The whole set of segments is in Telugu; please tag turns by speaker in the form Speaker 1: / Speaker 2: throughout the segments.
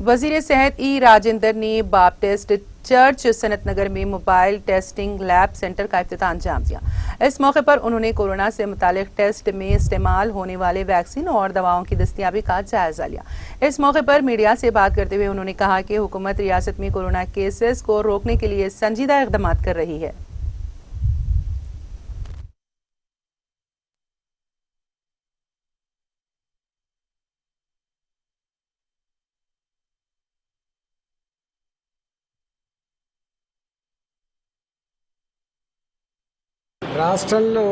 Speaker 1: वजीर सेहत ई राजेंद्र ने बाप्टिस्ट चर्च सनत नगर में मोबाइल टेस्टिंग लैब सेंटर का इफ्तिताह अंजाम दिया। इस मौके पर उन्होंने कोरोना से मुतालिक टेस्ट में इस्तेमाल होने वाले वैक्सीन और दवाओं की दस्तयाबी का जायजा लिया। इस मौके पर मीडिया से बात करते हुए उन्होंने कहा कि हुकूमत रियासत में कोरोना केसेस को रोकने के लिए संजीदा इक़दाम कर रही है।
Speaker 2: రాష్ట్రంలో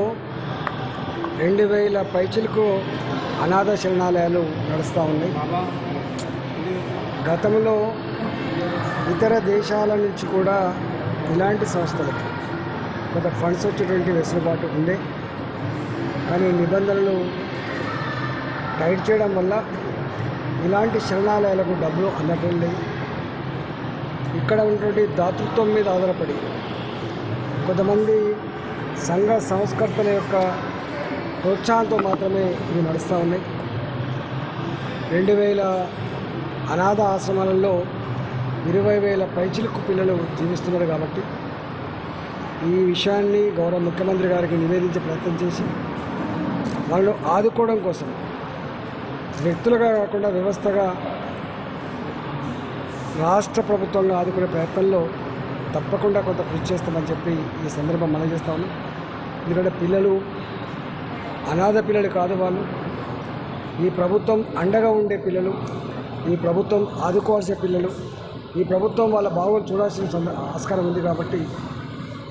Speaker 2: 2000 పైచిలకు అనాథ శరణాలయాలు నడుస్తూ ఉన్నాయి. గతంలో ఇతర దేశాల నుంచి కూడా ఇలాంటి సంస్థలకి కొంత ఫండ్స్ వచ్చేటువంటి వెసులుబాటు ఉండే, కానీ నిబంధనలు టైట్ చేయడం వల్ల ఇలాంటి శరణాలయాలకు డబ్బులు అందటం లేదు. ఇక్కడ ఉన్నటువంటి దాతృత్వం మీద ఆధారపడి కొంతమంది సంఘ సంస్కర్తల యొక్క ప్రోత్సాహంతో మాత్రమే ఇవి నడుస్తూ ఉన్నాయి. 2000 అనాథ ఆశ్రమాలలో 20,000 పైచిలుకు పిల్లలు జీవిస్తున్నారు. కాబట్టి ఈ విషయాన్ని గౌరవ ముఖ్యమంత్రి గారికి నివేదించే ప్రయత్నం చేసి వాళ్ళు ఆదుకోవడం కోసం వ్యక్తులుగా కాకుండా వ్యవస్థగా రాష్ట్ర ప్రభుత్వంగా ఆదుకునే ప్రయత్నంలో తప్పకుండా కొంత కృషి చేస్తామని చెప్పి ఈ సందర్భం మనం చేస్తా ఉన్నాం. ఎందుకంటే పిల్లలు అనాథ పిల్లలు కాదు, వాళ్ళు ఈ ప్రభుత్వం అండగా ఉండే పిల్లలు, ఈ ప్రభుత్వం ఆదుకోవాల్సిన పిల్లలు, ఈ ప్రభుత్వం వాళ్ళ బాగోలు చూడాల్సిన ఆస్కారం ఉంది. కాబట్టి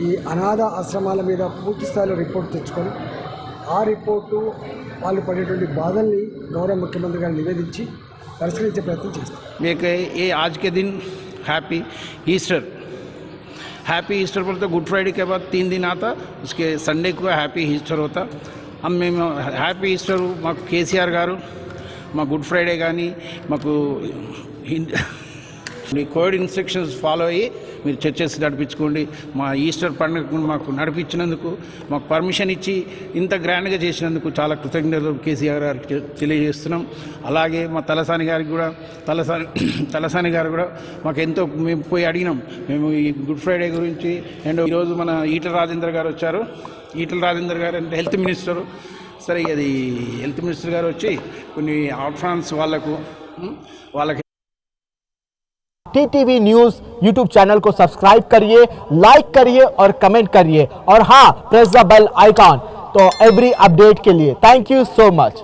Speaker 2: ఈ అనాథ ఆశ్రమాల మీద పూర్తి స్థాయిలో రిపోర్ట్ తెచ్చుకొని ఆ రిపోర్టు వాళ్ళు పడేటువంటి బాధల్ని గౌరవ ముఖ్యమంత్రి గారిని నివేదించి పరిష్కరించే ప్రయత్నం చేస్తాం.
Speaker 3: మీకు ఏ आज के दिन हैप्पी ईस्टर बोलते गुड फ्राइडे के बाद 3 दिन आता, उसके संडे को हैप्पी ईस्टर होता. हम మేము హ్యాపీ ఈస్టర్ మాకు కేసీఆర్ గారు మా గుడ్ ఫ్రైడే కానీ మాకు కోవిడ్ ఇన్స్ట్రక్షన్స్ ఫాలో అయ్యి మీరు చర్చెస్ నడిపించుకోండి. మా ఈస్టర్ పండుగ మాకు నడిపించినందుకు, మాకు పర్మిషన్ ఇచ్చి ఇంత గ్రాండ్గా చేసినందుకు చాలా కృతజ్ఞతలు కేసీఆర్ గారికి తెలియజేస్తున్నాం. అలాగే మా తలసాని గారికి కూడా తలసాని గారు కూడా మాకు ఎంతో మేము పోయి అడిగినాం మేము ఈ గుడ్ ఫ్రైడే గురించి. అండ్ ఈరోజు మన ఈటల రాజేందర్ గారు వచ్చారు. ఈటల రాజేందర్ గారు అంటే హెల్త్ మినిస్టరు. సరే అది హెల్త్ మినిస్టర్ గారు వచ్చి కొన్ని ఆర్ఫాన్స్ వాళ్ళకి
Speaker 4: टीटीवी न्यूज़ यूट्यूब चैनल को सब्सक्राइब करिए, लाइक करिए और कमेंट करिए और हाँ, प्रेस द बेल आइकॉन तो एवरी अपडेट के लिए. Thank you so much.